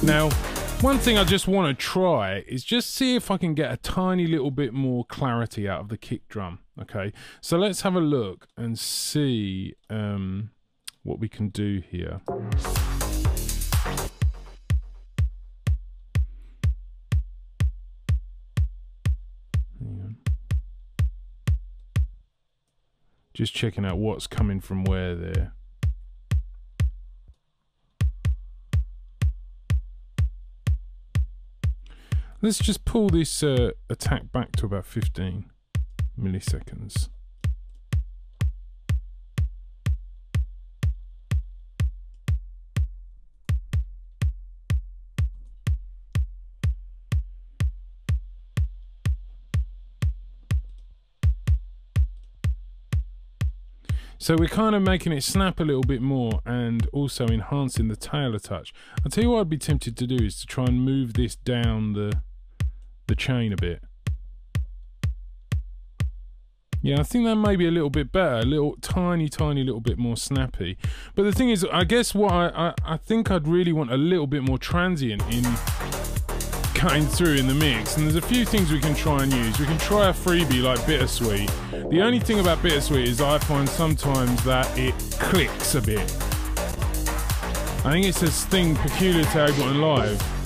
Now, one thing I just want to try is just see if I can get a tiny little bit more clarity out of the kick drum. Okay, so let's have a look and see what we can do here. Just checking out what's coming from where there. Let's just pull this attack back to about 15 milliseconds. So we're kind of making it snap a little bit more and also enhancing the tail a touch. I'll tell you what I'd be tempted to do is to try and move this down the chain a bit. Yeah, I think that may be a little bit better, a little tiny little bit more snappy. But the thing is, I guess what I think I'd really want a little bit more transient in cutting through in the mix, and there's a few things we can try and use. We can try a freebie like Bittersweet. The only thing about Bittersweet is I find sometimes that it clicks a bit. I think it's this thing peculiar to Ableton Live.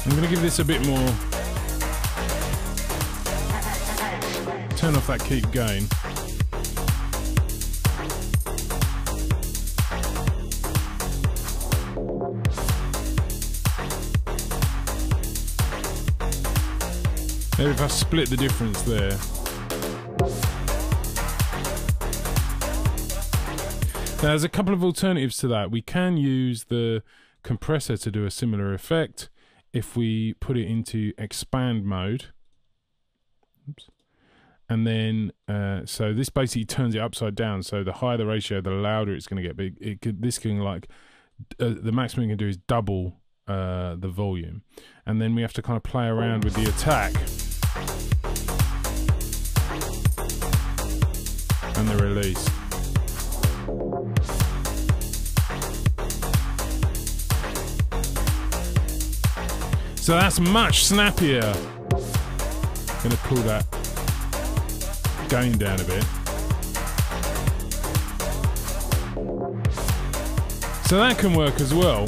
I'm going to give this a bit more. Turn off that kick gain. Maybe if I split the difference there. Now, there's a couple of alternatives to that. We can use the compressor to do a similar effect if we put it into expand mode. Oops. And then, so this basically turns it upside down. So the higher the ratio, the louder it's going to get. But this can like, the maximum you can do is double the volume. And then we have to kind of play around with the attack and the release. So that's much snappier. I'm going to pull that gain down a bit. So that can work as well.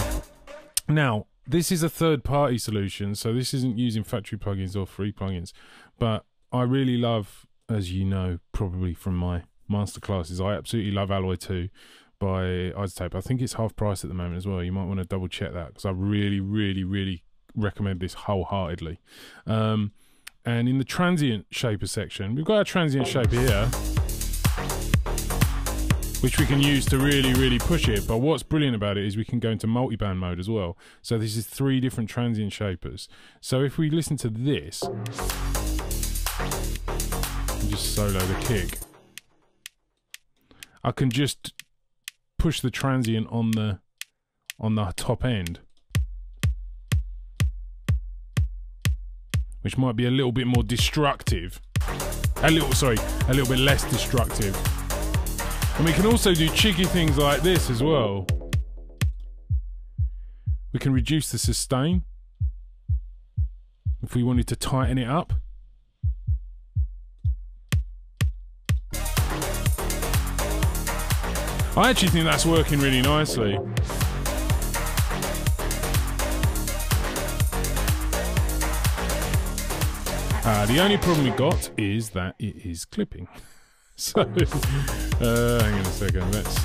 Now, this is a third-party solution, so this isn't using factory plugins or free plugins, but I really love, as you know, probably from my masterclasses, I absolutely love Alloy 2 by Isotape. I think it's half price at the moment as well. You might want to double check that, because I really recommend this wholeheartedly. And in the transient shaper section, we've got our transient shaper here, which we can use to really push it. But what's brilliant about it is we can go into multiband mode as well. So this is 3 different transient shapers. So if we listen to this, and just solo the kick, I can just push the transient on the top end, which might be a little bit more destructive. A little bit less destructive. And we can also do cheeky things like this as well. We can reduce the sustain if we wanted to tighten it up. I actually think that's working really nicely. The only problem we got is that it is clipping. So, hang on a second, let's...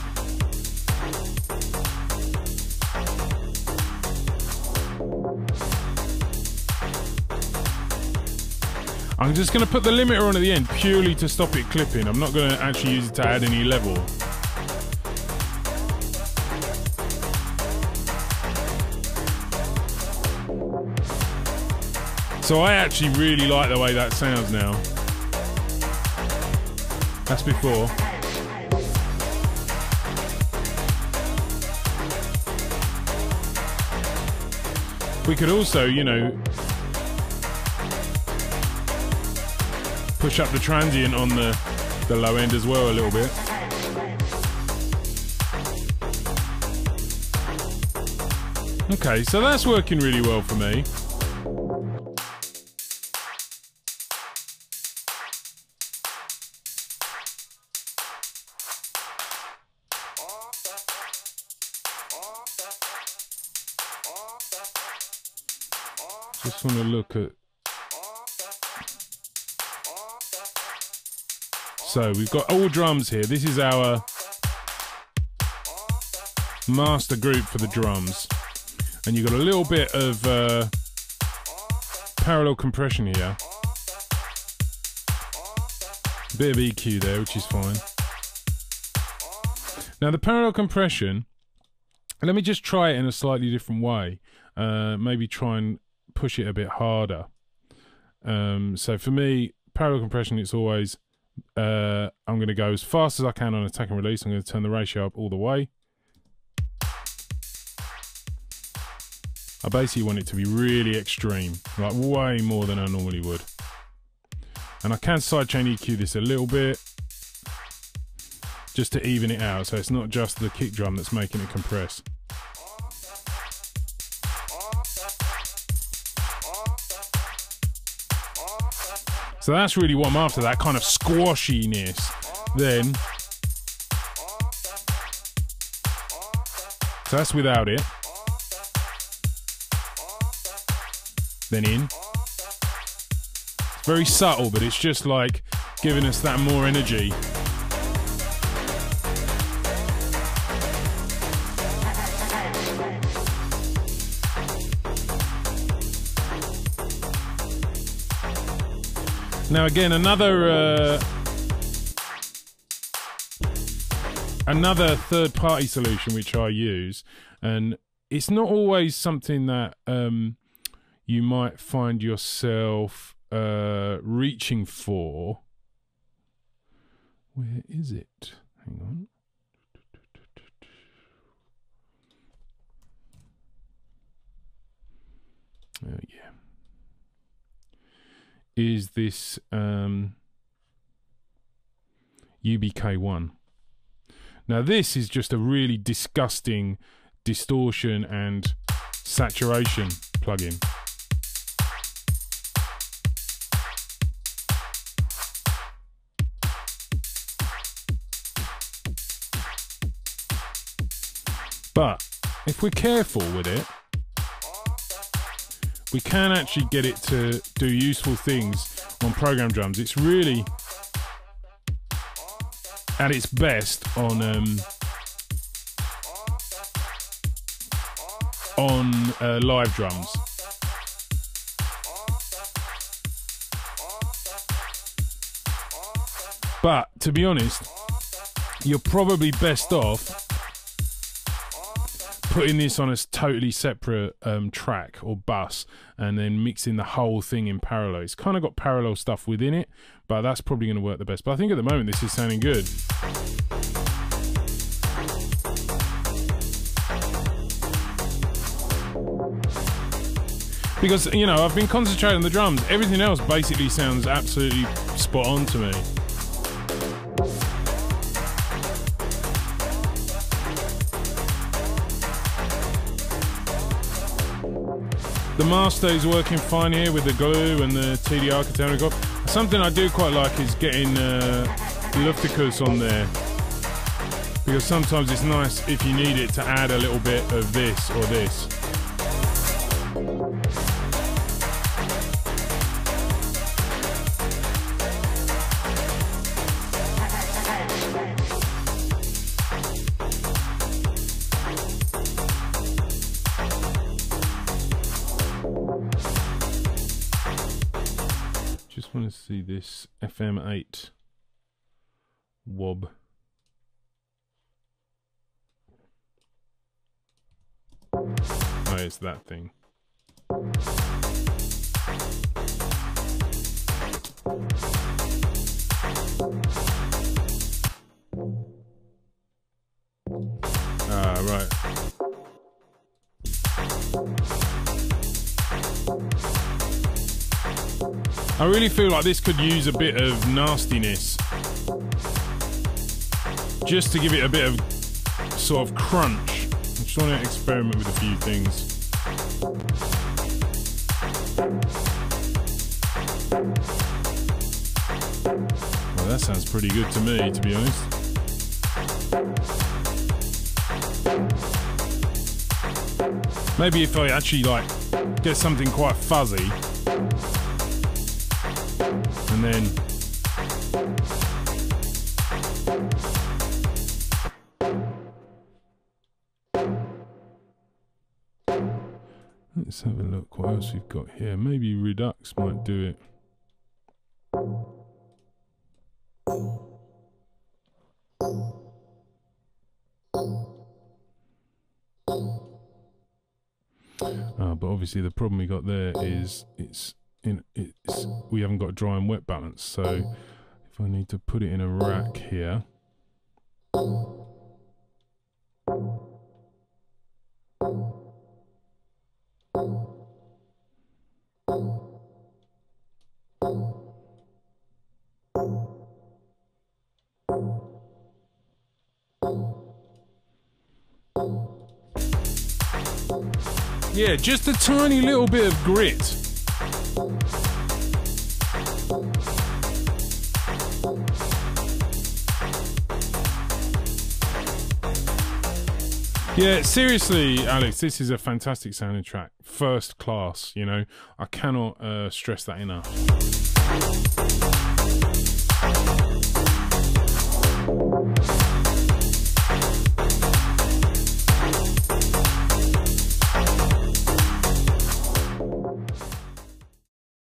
I'm just going to put the limiter on at the end purely to stop it clipping. I'm not going to actually use it to add any level. So I actually really like the way that sounds now. That's before. We could also, you know, push up the transient on the low end as well a little bit. Okay, so that's working really well for me. Just want to look at... So we've got all drums here. This is our master group for the drums. And you've got a little bit of parallel compression here. A bit of EQ there, which is fine. Now the parallel compression, let me just try it in a slightly different way. Maybe try and push it a bit harder. So for me, parallel compression, it's always, I'm going to go as fast as I can on attack and release. I'm going to turn the ratio up all the way. I basically want it to be really extreme, like way more than I normally would. And I can sidechain EQ this a little bit, just to even it out, so it's not just the kick drum that's making it compress. So that's really what I'm after, that kind of squashiness. Then, so that's without it. Then in. It's very subtle, but it's just like giving us that more energy. Now again, another third-party solution which I use, and it's not always something that you might find yourself reaching for. Where is it? Hang on. Oh yeah. Is this UBK1. Now this is just a really disgusting distortion and saturation plugin. But if we're careful with it, we can actually get it to do useful things on program drums. It's really at its best on live drums. But to be honest, you're probably best off putting this on a totally separate track or bus and then mixing the whole thing in parallel. It's kind of got parallel stuff within it, but that's probably going to work the best. But I think at the moment this is sounding good. Because, you know, I've been concentrating on the drums. Everything else basically sounds absolutely spot on to me. The master is working fine here with the glue and the TDR container. Something I do quite like is getting Luftikus on there, because sometimes it's nice if you need it to add a little bit of this or this. I want to see this FM8 wob. Oh, it's that thing. Ah, right. I really feel like this could use a bit of nastiness, just to give it a bit of sort of crunch. I'm just trying to experiment with a few things. Well, that sounds pretty good to me, to be honest. Maybe if I actually like get something quite fuzzy, and then let's have a look what else we've got here. Maybe Redux might do it. But obviously the problem we got there is we haven't got dry and wet balance. So if I need to put it in a rack here, yeah, just a tiny little bit of grit. Yeah, seriously, Alex, this is a fantastic sounding track. First class, you know. I cannot stress that enough.